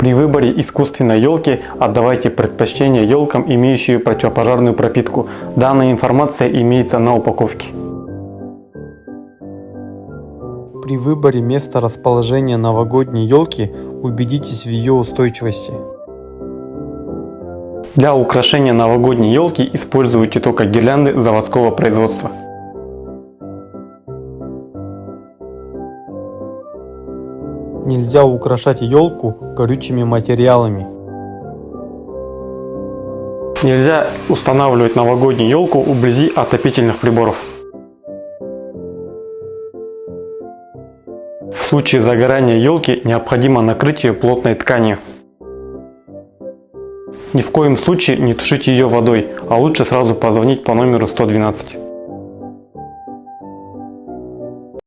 При выборе искусственной елки отдавайте предпочтение елкам, имеющим противопожарную пропитку. Данная информация имеется на упаковке. При выборе места расположения новогодней елки убедитесь в ее устойчивости. Для украшения новогодней елки используйте только гирлянды заводского производства. Нельзя украшать елку горючими материалами. Нельзя устанавливать новогоднюю елку вблизи отопительных приборов. В случае загорания елки необходимо накрыть ее плотной тканью. Ни в коем случае не тушите ее водой, а лучше сразу позвонить по номеру 112.